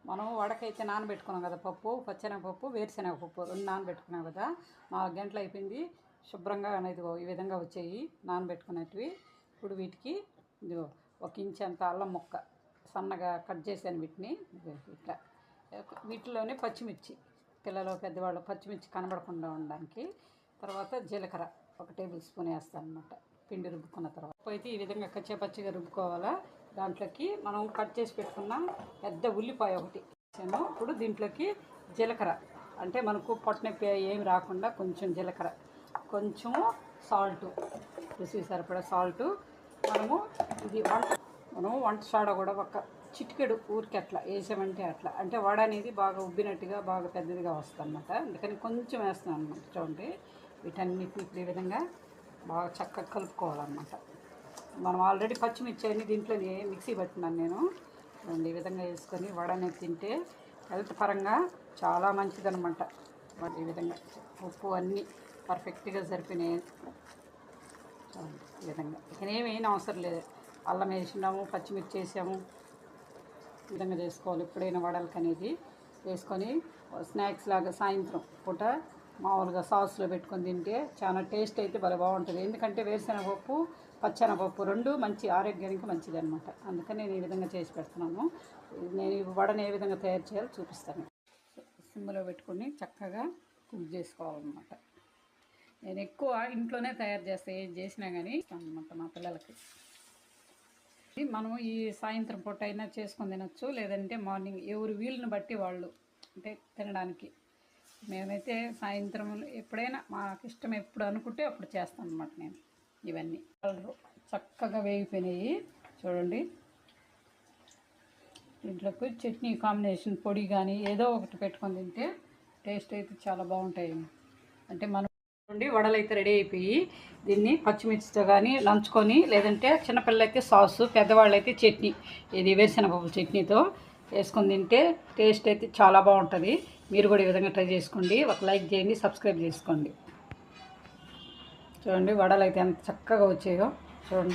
మనం వడకైతే నానబెట్టుకున్నాం కదా పప్పు, పచ్చెనగపప్పు, వేరుశనగపప్పు 2 నానబెట్టుకున్నాం కదా. 4 గంటలు అయిపోయింది. శుభ్రంగా ఇదిగో ఈ విధంగా వచ్చాయి నానబెట్టుకున్నట్టువి. ఇప్పుడు వీటికి ఇదిగో 1 ఇంచ్ అంత అల్లం ముక్క సన్నగా కట్ చేశాను. వీటిని ఇట్లా వీటిలోనే పచ్చిమిర్చి, పిల్లలు పెద్దవాళ్ళు పచ్చిమిర్చి కనబడకుండా ఉండడానికి. తర్వాత జీలకర్ర 1 టేబుల్ స్పూన్ వేస్తాను అనమాట, పిండి రుబ్బుకున్న తర్వాత. అయితే ఈ విధంగా కచ్చాపచ్చిగా రుబ్బుకోవాలా. దాంట్లోకి మనం కట్ చేసి పెట్టుకున్న పెద్ద ఉల్లిపాయ ఒకటి వేసాను. ఇప్పుడు దీంట్లోకి జీలకర్ర, అంటే మనకు పొట్టనొప్పి ఏమి రాకుండా కొంచెం జీలకర్ర, కొంచెం సాల్టు, రుచి సరిపడా సాల్టు. మనం వంట సోడా కూడా ఒక చిటికెడు ఊరికి అట్లా వేసామంటే అట్లా, అంటే వడ అనేది బాగా ఉబ్బినట్టుగా బాగా పెద్దదిగా వస్తుంది అన్నమాట. అందుకని కొంచెం వేస్తున్నాను అనమాట. చూడండి, వీటన్నిటిని ఈ విధంగా బాగా చక్కగా కలుపుకోవాలన్నమాట. మనం ఆల్రెడీ పచ్చిమిర్చి అన్ని దీంట్లో మిక్సీ పట్టినాను నేను. ఈ విధంగా వేసుకొని వడ అనేది తింటే హెల్త్ పరంగా చాలా మంచిదన్నమాట. ఈ విధంగా ఉప్పు అన్నీ పర్ఫెక్ట్గా సరిపోయినాయి. ఈ విధంగా ఇకనేమైనా అవసరం లేదు. అల్లం వేసినాము, పచ్చిమిర్చి వేసాము. ఈ విధంగా చేసుకోవాలి ఎప్పుడైనా వడలకి అనేది. వేసుకొని స్నాక్స్ లాగా సాయంత్రం పూట మామూలుగా సాస్లో పెట్టుకొని తింటే చాలా టేస్ట్ అయితే భలే బాగుంటుంది. ఎందుకంటే వేరుశనగపప్పు, పచ్చెనగపప్పు 2 మంచి ఆరోగ్యానికి మంచిది అనమాట. అందుకని నేను ఈ విధంగా చేసి పెడుతున్నాను. నేను ఈ వడని ఏ విధంగా తయారు చేయాలో చూపిస్తాను. సిమ్లో పెట్టుకొని చక్కగా కుక్ చేసుకోవాలన్నమాట. నేను ఎక్కువ ఇంట్లోనే తయారు చేస్తాను, ఏది చేసినా కానీ అనమాట మా పిల్లలకి. మనం ఈ సాయంత్రం పూట అయినా చేసుకొని తినొచ్చు, లేదంటే మార్నింగ్ ఎవరు వీలుని బట్టి వాళ్ళు అంటే తినడానికి. మేమైతే సాయంత్రం ఎప్పుడైనా మాకు ఇష్టం ఎప్పుడు అనుకుంటే అప్పుడు చేస్తాను అనమాట నేను. ఇవన్నీ చక్కగా వేగిపోయినాయి చూడండి. దీంట్లోకి చట్నీ కాంబినేషన్ పొడి కానీ ఏదో ఒకటి పెట్టుకొని తింటే టేస్ట్ అయితే చాలా బాగుంటాయి. అంటే మనం వడలు అయితే రెడీ అయిపోయి దీన్ని పచ్చిమిర్చితో కానీ నంచుకొని, లేదంటే చిన్నపిల్లలు అయితే సాసు, పెద్దవాళ్ళు అయితే చట్నీ, ఇది వేరుశనగపప్పు చట్నీతో వేసుకొని తింటే టేస్ట్ అయితే చాలా బాగుంటుంది. మీరు కూడా ఈ విధంగా ట్రై చేసుకోండి. ఒక లైక్ చేయండి, సబ్స్క్రైబ్ చేసుకోండి. చూడండి వడలు అయితే ఎంత చక్కగా వచ్చాయో చూడండి.